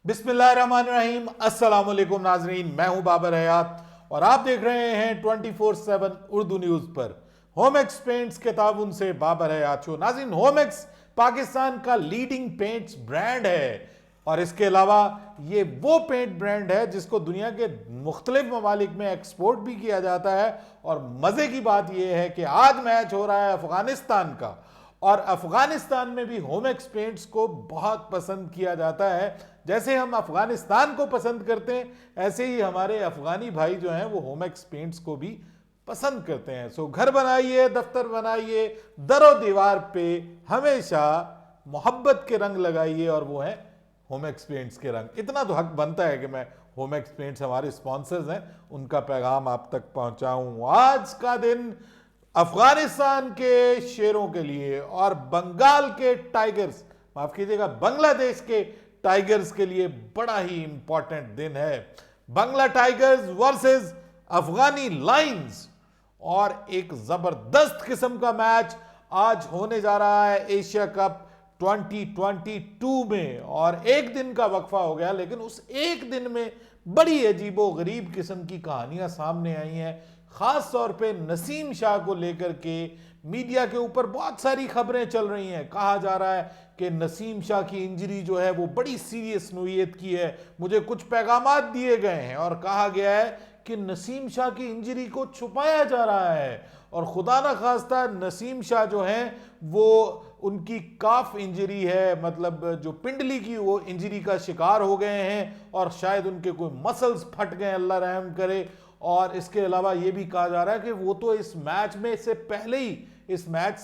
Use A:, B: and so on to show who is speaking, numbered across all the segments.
A: बिस्मिल्लाहिर्रहमानिर्रहीम, अस्सलाम वालेकुम नाजरीन। मैं हूं बाबर हयात और आप देख रहे हैं 24/7 उर्दू न्यूज पर होमेक्स पेंट्स के ताउन से बाबर हयात शो। नाजरीन, होमेक्स पाकिस्तान का लीडिंग पेंट्स ब्रांड है और इसके अलावा ये वो पेंट ब्रांड है जिसको दुनिया के मुख्तलिफ ममालिक में एक्सपोर्ट भी किया जाता है। और मजे की बात यह है कि आज मैच हो रहा है अफगानिस्तान का और अफगानिस्तान में भी होमेक्स पेंट्स को बहुत पसंद किया जाता है। जैसे हम अफगानिस्तान को पसंद करते हैं ऐसे ही हमारे अफगानी भाई जो हैं वो होमेक्स पेंट्स को भी पसंद करते हैं। सो घर बनाइए, दफ्तर बनाइए, दरो दीवार पे हमेशा मोहब्बत के रंग लगाइए और वो है होमेक्स पेंट्स के रंग। इतना तो हक बनता है कि मैं होमेक्स पेंट्स हमारे स्पॉन्सर्स हैं उनका पैगाम आप तक पहुंचाऊं। आज का दिन अफगानिस्तान के शेरों के लिए और बंगाल के टाइगर्स, माफ कीजिएगा बांग्लादेश के टाइगर्स के लिए बड़ा ही इंपॉर्टेंट दिन है। बांग्ला टाइगर्स वर्सेस अफगानी लायंस और एक जबरदस्त किस्म का मैच आज होने जा रहा है एशिया कप 2022 में। और एक दिन का वक्फा हो गया लेकिन उस एक दिन में बड़ी अजीबो गरीब किस्म की कहानियां सामने आई हैं। खास तौर पे नसीम शाह को लेकर के मीडिया के ऊपर बहुत सारी खबरें चल रही हैं। कहा जा रहा है कि नसीम शाह की इंजरी जो है वो बड़ी सीरियस नोयत की है। मुझे कुछ पैगामात दिए गए हैं और कहा गया है कि नसीम शाह की इंजरी को छुपाया जा रहा है और खुदा ना खास्ता नसीम शाह जो हैं वो उनकी काफ इंजरी है, मतलब जो पिंडली की वो इंजरी का शिकार हो गए हैं और शायद उनके कोई मसल्स फट गए, अल्लाह रहम करे। और इसके अलावा ये भी कहा जा रहा है कि वो तो इस मैच से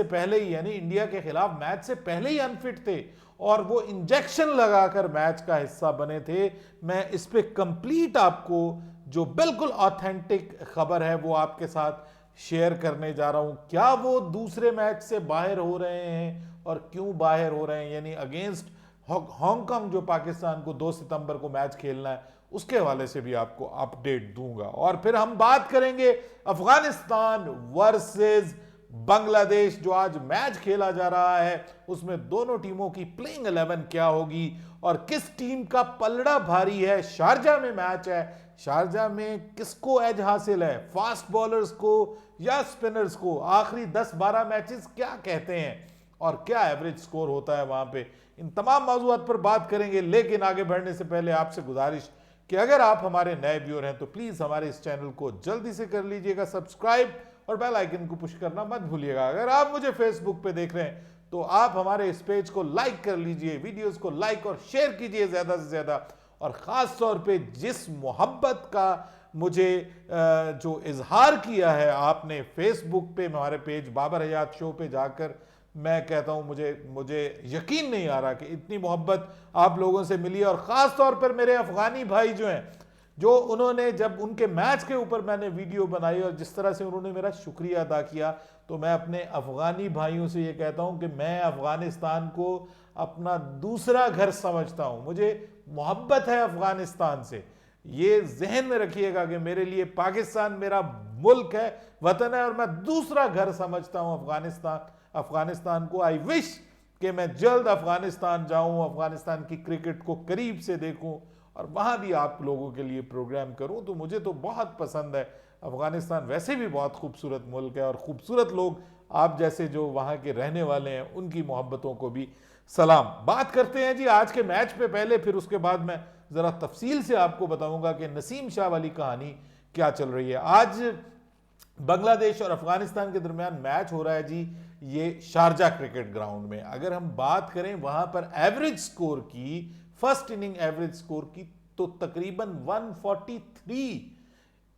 A: पहले ही यानी इंडिया के खिलाफ मैच से पहले ही अनफिट थे और वो इंजेक्शन लगाकर मैच का हिस्सा बने थे। मैं इस पे कंप्लीट आपको जो बिल्कुल ऑथेंटिक खबर है वो आपके साथ शेयर करने जा रहा हूं। क्या वो दूसरे मैच से बाहर हो रहे हैं और क्यों बाहर हो रहे हैं, यानी अगेंस्ट हांगकांग जो पाकिस्तान को 2 सितंबर को मैच खेलना है उसके हवाले से भी आपको अपडेट दूंगा। और फिर हम बात करेंगे अफगानिस्तान वर्सेस बांग्लादेश जो आज मैच खेला जा रहा है उसमें दोनों टीमों की प्लेइंग 11 क्या होगी और किस टीम का पलड़ा भारी है। शारजा में मैच है, शारजा में किसको एज हासिल है, फास्ट बॉलर्स को या स्पिनर्स को। आखिरी 10-12 मैचेस क्या कहते हैं और क्या एवरेज स्कोर होता है वहां पे, इन तमाम मौजूद पर बात करेंगे। लेकिन आगे बढ़ने से पहले आपसे गुजारिश कि अगर आप हमारे नए व्यूअर हैं तो प्लीज हमारे इस चैनल को जल्दी से कर लीजिएगा सब्सक्राइब और बेल आइकन को पुश करना मत भूलिएगा। अगर आप मुझे फेसबुक पे देख रहे हैं तो आप हमारे इस पेज को लाइक कर लीजिए, वीडियोस को लाइक और शेयर कीजिए ज्यादा से ज्यादा। और खास तौर पे जिस मोहब्बत का मुझे जो इजहार किया है आपने फेसबुक पे हमारे पेज बाबर हयात शो पे जाकर, मैं कहता हूं मुझे यकीन नहीं आ रहा कि इतनी मोहब्बत आप लोगों से मिली। और खास तौर पर मेरे अफगानी भाई जो हैं, जो उन्होंने जब उनके मैच के ऊपर मैंने वीडियो बनाई और जिस तरह से उन्होंने मेरा शुक्रिया अदा किया, तो मैं अपने अफगानी भाइयों से ये कहता हूं कि मैं अफगानिस्तान को अपना दूसरा घर समझता हूं। मुझे मोहब्बत है अफगानिस्तान से। ये जहन में रखिएगा कि मेरे लिए पाकिस्तान मेरा मुल्क है, वतन है और मैं दूसरा घर समझता हूं अफगानिस्तान को। आई विश कि मैं जल्द अफगानिस्तान जाऊं, अफगानिस्तान की क्रिकेट को करीब से देखूं और वहां भी आप लोगों के लिए प्रोग्राम करूं। तो मुझे तो बहुत पसंद है अफगानिस्तान, वैसे भी बहुत खूबसूरत मुल्क है और खूबसूरत लोग आप जैसे जो वहां के रहने वाले हैं उनकी मोहब्बतों को भी सलाम। बात करते हैं जी आज के मैच पे पहले, फिर उसके बाद मैं जरा तफसील से आपको बताऊंगा कि नसीम शाह वाली कहानी क्या चल रही है। आज बांग्लादेश और अफगानिस्तान के दरमियान मैच हो रहा है जी ये शारजा क्रिकेट ग्राउंड में। अगर हम बात करें वहां पर एवरेज स्कोर की, फर्स्ट इनिंग एवरेज स्कोर की, तो तकरीबन 143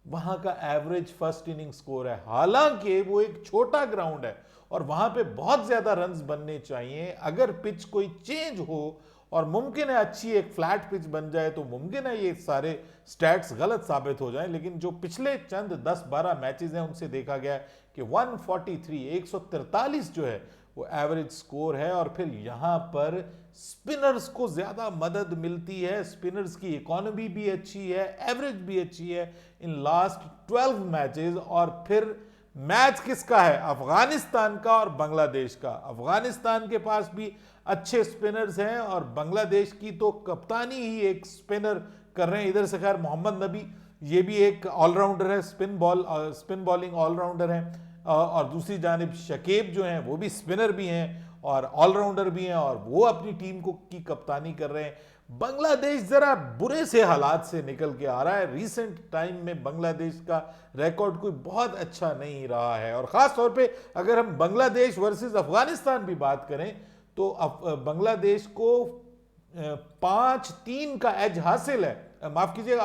A: वहां का एवरेज फर्स्ट इनिंग स्कोर है। हालांकि वो एक छोटा ग्राउंड है और वहां पे बहुत ज्यादा रन्स बनने चाहिए। अगर पिच कोई चेंज हो और मुमकिन है अच्छी एक फ्लैट पिच बन जाए तो मुमकिन है ये सारे स्टैट्स गलत साबित हो जाएं। लेकिन जो पिछले चंद 10-12 मैचेस हैं उनसे देखा गया है कि 143 जो है वो एवरेज स्कोर है। और फिर यहां पर स्पिनर्स को ज्यादा मदद मिलती है, स्पिनर्स की इकोनॉमी भी अच्छी है, एवरेज भी अच्छी है इन लास्ट 12 मैचेस। और फिर मैच किसका है? अफगानिस्तान का और बांग्लादेश का। अफगानिस्तान के पास भी अच्छे स्पिनर्स हैं और बांग्लादेश की तो कप्तानी ही एक स्पिनर कर रहे हैं। इधर से खैर मोहम्मद नबी, ये भी एक ऑलराउंडर है, स्पिन बॉलिंग ऑलराउंडर है, और दूसरी जानिब शकीब जो हैं वो भी स्पिनर भी हैं और ऑलराउंडर भी हैं और वो अपनी टीम को की कप्तानी कर रहे हैं। बांग्लादेश जरा बुरे से हालात से निकल के आ रहा है। रीसेंट टाइम में बांग्लादेश का रिकॉर्ड कोई बहुत अच्छा नहीं रहा है और खास तौर पे अगर हम बांग्लादेश वर्सेस अफगानिस्तान भी बात करें तो बांग्लादेश को 5-3 का एज हासिल है, माफ कीजिएगा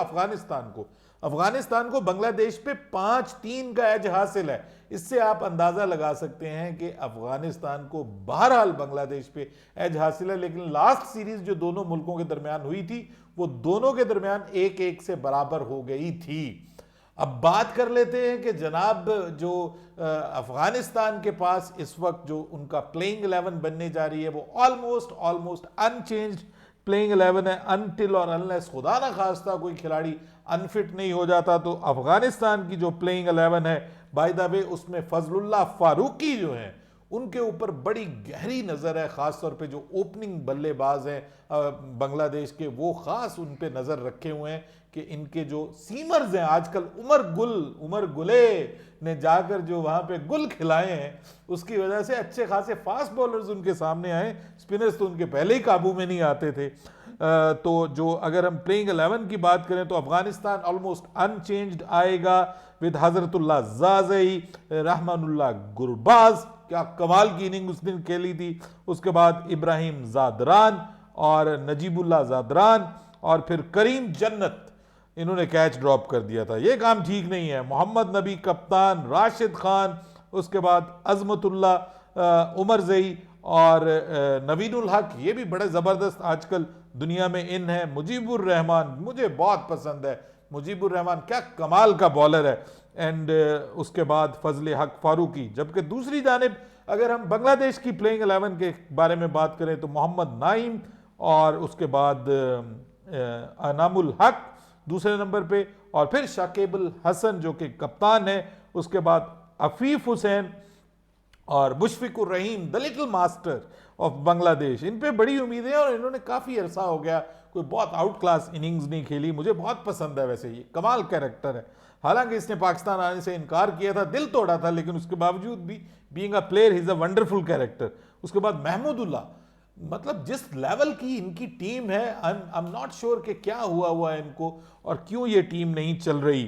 A: अफगानिस्तान को बांग्लादेश पे 5-3 का एज हासिल है। इससे आप अंदाजा लगा सकते हैं कि अफगानिस्तान को बहरहाल बांग्लादेश पे एज हासिल है। लेकिन लास्ट सीरीज जो दोनों मुल्कों के दरमियान हुई थी वो दोनों के दरमियान 1-1 से बराबर हो गई थी। अब बात कर लेते हैं कि जनाब जो अफगानिस्तान के पास इस वक्त जो उनका प्लेइंग 11 बनने जा रही है वो ऑलमोस्ट अनचेंज्ड प्लेइंग 11 है, अनटिल और अनलेस खुदा ना खास्ता कोई खिलाड़ी अनफिट नहीं हो जाता। तो अफगानिस्तान की जो प्लेइंग 11 है बाय द वे उसमें फजलुल्लाह फारूकी जो हैं उनके ऊपर बड़ी गहरी नज़र है, ख़ास तौर पे जो ओपनिंग बल्लेबाज हैं बांग्लादेश के वो ख़ास उन पे नज़र रखे हुए हैं कि इनके जो सीमर्स हैं आजकल उमर गुले ने जाकर जो वहाँ पे गुल खिलाए हैं उसकी वजह से अच्छे खासे फास्ट बॉलर्स उनके सामने आए। स्पिनर्स तो उनके पहले ही काबू में नहीं आते थे। तो जो अगर हम प्लेइंग 11 की बात करें तो अफगानिस्तान ऑलमोस्ट अनचेंज्ड आएगा विद हजरतुल्लाह जाज़ई, रहमानुल्लाह गुरबाज, क्या कमाल की इनिंग उस दिन खेली थी। उसके बाद इब्राहिम जादरान और नजीबुल्लाह जादरान और फिर करीम जन्नत, इन्होंने कैच ड्रॉप कर दिया था, ये काम ठीक नहीं है। मोहम्मद नबी कप्तान, राशिद खान, उसके बाद अजमतुल्ला, उमर जई और नवीनुल हक, ये भी बड़े ज़बरदस्त आजकल दुनिया में इन है। मुजीबुर रहमान मुझे बहुत पसंद है, मुजीबुर रहमान क्या कमाल का बॉलर है। एंड उसके बाद फजल हक फारूकी। जबकि दूसरी जानिब अगर हम बांग्लादेश की प्लेइंग 11 के बारे में बात करें तो मोहम्मद नाइम और उसके बाद अनामुल हक दूसरे नंबर पे और फिर शाकिबुल हसन जो कि कप्तान है, उसके बाद अफीफ हुसैन और Mushfiqur Rahim the little master of Bangladesh. इन पे बड़ी उम्मीदें और इन्होंने काफ़ी अरसा हो गया कोई बहुत आउट क्लास इनिंग्स नहीं खेली। मुझे बहुत पसंद है, वैसे ये कमाल कैरेक्टर है। हालांकि इसने पाकिस्तान आने से इनकार किया था, दिल तोड़ा था, लेकिन उसके बावजूद भी being a player he is a wonderful character. उसके बाद महमूदुल्लाह, मतलब जिस लेवल की इनकी टीम है आई एम नॉट श्योर कि क्या हुआ है इनको और क्यों ये टीम नहीं चल रही,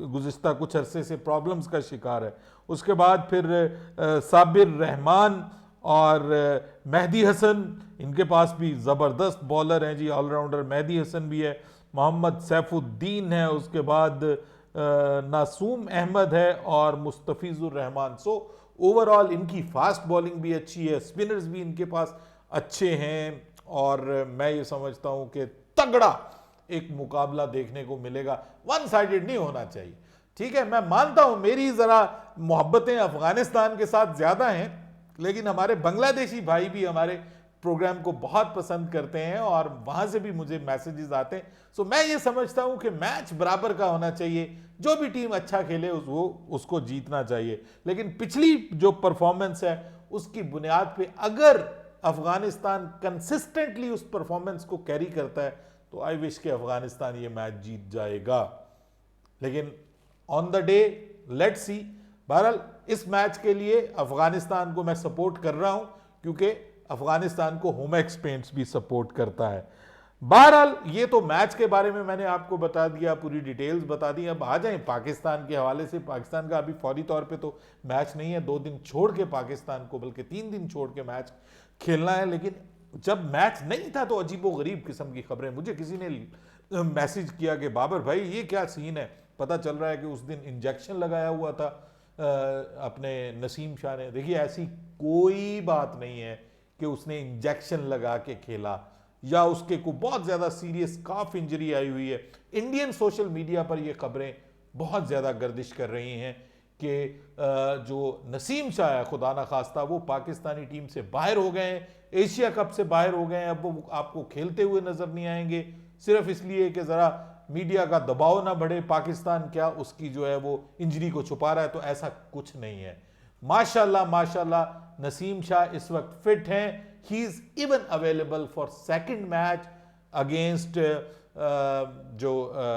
A: गुज़िश्ता कुछ अरसे से प्रॉब्लम्स का शिकार है। उसके बाद फिर साबिर रहमान और मेहदी हसन, इनके पास भी ज़बरदस्त बॉलर हैं जी, ऑलराउंडर मेहदी हसन भी है, मोहम्मद सैफुद्दीन है, उसके बाद नासूम अहमद है और मुस्तफ़ीज़ुर रहमान। सो ओवरऑल इनकी फास्ट बॉलिंग भी अच्छी है, स्पिनर्स भी इनके पास अच्छे हैं और मैं ये समझता हूं कि तगड़ा एक मुकाबला देखने को मिलेगा। वन साइडेड नहीं होना चाहिए, ठीक है। मैं मानता हूं मेरी जरा मोहब्बतें अफगानिस्तान के साथ ज्यादा हैं, लेकिन हमारे बांग्लादेशी भाई भी हमारे प्रोग्राम को बहुत पसंद करते हैं और वहां से भी मुझे मैसेजेस आते हैं। सो मैं ये समझता हूं कि मैच बराबर का होना चाहिए, जो भी टीम अच्छा खेले उसको जीतना चाहिए। लेकिन पिछली जो परफॉर्मेंस है उसकी बुनियाद पे अगर अफगानिस्तान कंसिस्टेंटली उस परफॉर्मेंस को कैरी करता है तो आई विश कि अफगानिस्तान ये मैच जीत जाएगा। लेकिन on the day let's see. बहरहाल इस मैच के लिए अफगानिस्तान को मैं सपोर्ट कर रहा हूं क्योंकि अफगानिस्तान को होमेक्स पेंट्स भी सपोर्ट करता है। बहरहाल ये तो मैच के बारे में मैंने आपको बता दिया, पूरी डिटेल्स बता दी। अब आ जाएं पाकिस्तान के हवाले से। पाकिस्तान का अभी फौरी तौर पे तो मैच नहीं है, 2 दिन छोड़ के पाकिस्तान को, बल्कि 3 दिन छोड़ के मैच खेलना है। लेकिन जब मैच नहीं था तो अजीबो गरीब किस्म की खबरें, मुझे किसी ने मैसेज किया कि बाबर भाई ये क्या सीन है, पता चल रहा है कि उस दिन इंजेक्शन लगाया हुआ था अपने नसीम शाह ने। देखिए ऐसी कोई बात नहीं है कि उसने इंजेक्शन लगा के खेला या उसके को बहुत ज्यादा सीरियस काफ इंजरी आई हुई है। इंडियन सोशल मीडिया पर ये खबरें बहुत ज्यादा गर्दिश कर रही हैं कि जो नसीम शाह है खुदा ना खास्ता वो पाकिस्तानी टीम से बाहर हो गए हैं, एशिया कप से बाहर हो गए हैं, अब वो आपको खेलते हुए नजर नहीं आएंगे सिर्फ इसलिए कि जरा मीडिया का दबाव ना बढ़े, पाकिस्तान क्या उसकी जो है वो इंजरी को छुपा रहा है, तो ऐसा कुछ नहीं है। माशाल्लाह माशाल्लाह नसीम शाह इस वक्त फिट हैं। He is even available for second match against जो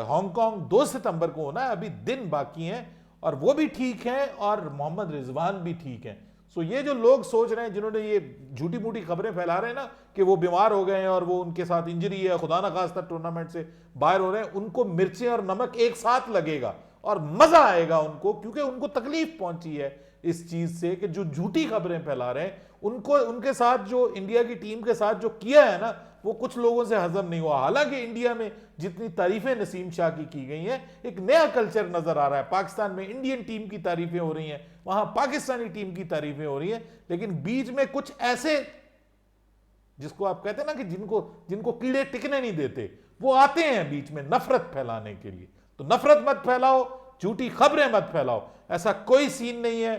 A: हांगकांग 2 सितंबर को होना है, अभी दिन बाकी हैं, और वो भी ठीक हैं और मोहम्मद रिजवान भी ठीक हैं। सो ये जो लोग सोच रहे हैं, जिन्होंने ये झूठी मूठी खबरें फैला रहे हैं ना कि वो बीमार हो गए हैं और वो उनके साथ इंजरी है, खुदा ना खास्ता टूर्नामेंट से बाहर हो रहे हैं, उनको मिर्चें और नमक एक साथ लगेगा और मजा आएगा उनको, क्योंकि उनको तकलीफ पहुंची है इस चीज से कि जो झूठी खबरें फैला रहे हैं उनको, उनके साथ जो इंडिया की टीम के साथ जो किया है ना, वो कुछ लोगों से हजम नहीं हुआ। हालांकि इंडिया में जितनी तारीफें नसीम शाह की गई हैं, एक नया कल्चर नजर आ रहा है। पाकिस्तान में इंडियन टीम की तारीफें हो रही हैं, वहां पाकिस्तानी टीम की तारीफें हो रही हैं, लेकिन बीच में कुछ ऐसे जिसको आप कहते हैं ना कि जिनको कीड़े टिकने नहीं देते, वो आते हैं बीच में नफरत फैलाने के लिए। तो नफरत मत फैलाओ, झूठी खबरें मत फैलाओ, ऐसा कोई सीन नहीं है।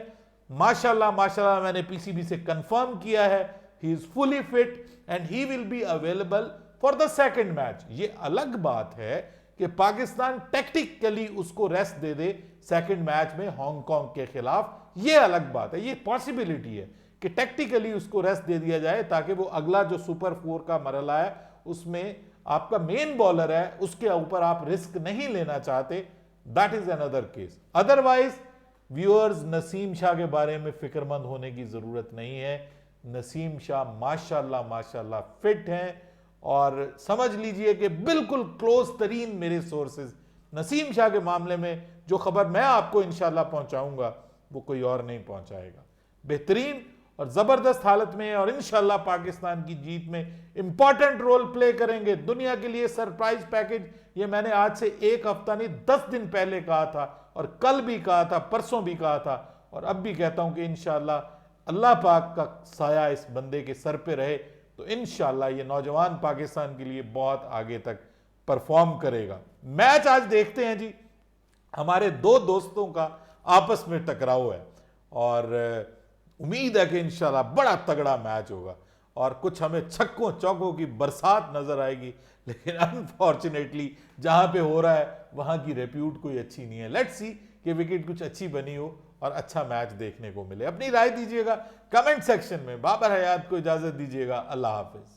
A: माशाल्लाह माशाल्लाह मैंने पीसीबी से कंफर्म किया है, he is fully fit and he will be available for the second match. ये अलग बात है कि पाकिस्तान टैक्टिकली उसको रेस्ट दे दे सेकंड मैच में हांगकांग के खिलाफ, ये अलग बात है, ये पॉसिबिलिटी है कि टैक्टिकली उसको रेस्ट दे दिया जाए ताकि वो अगला जो सुपर 4 का मरहला है उसमें आपका मेन बॉलर है उसके ऊपर आप रिस्क नहीं लेना चाहते, that is another case. Otherwise viewers, Naseem Shah के बारे में फिक्रमंद होने की जरूरत नहीं है। नसीम शाह माशाल्लाह माशाल्लाह फिट हैं, और समझ लीजिए कि बिल्कुल क्लोज तरीन मेरे सोर्सेज नसीम शाह के मामले में जो खबर मैं आपको इंशाल्लाह पहुंचाऊंगा वो कोई और नहीं पहुंचाएगा। बेहतरीन और जबरदस्त हालत में है और इंशाल्लाह पाकिस्तान की जीत में इंपॉर्टेंट रोल प्ले करेंगे। दुनिया के लिए सरप्राइज पैकेज, ये मैंने आज से 1 हफ्ता नहीं 10 दिन पहले कहा था, और कल भी कहा था, परसों भी कहा था, और अब भी कहता हूं कि इंशाल्लाह अल्लाह पाक का साया इस बंदे के सर पे रहे तो इंशाल्लाह ये नौजवान पाकिस्तान के लिए बहुत आगे तक परफॉर्म करेगा। मैच आज देखते हैं जी, हमारे 2 दोस्तों का आपस में टकराव है और उम्मीद है कि इंशाल्लाह बड़ा तगड़ा मैच होगा और कुछ हमें छक्कों चौकों की बरसात नजर आएगी, लेकिन अनफॉर्चुनेटली जहां पे हो रहा है वहां की रेप्यूट कोई अच्छी नहीं है। लेट्स सी कि विकेट कुछ अच्छी बनी हो और अच्छा मैच देखने को मिले। अपनी राय दीजिएगा कमेंट सेक्शन में। बाबर हयात को इजाजत दीजिएगा, अल्लाह हाफिज।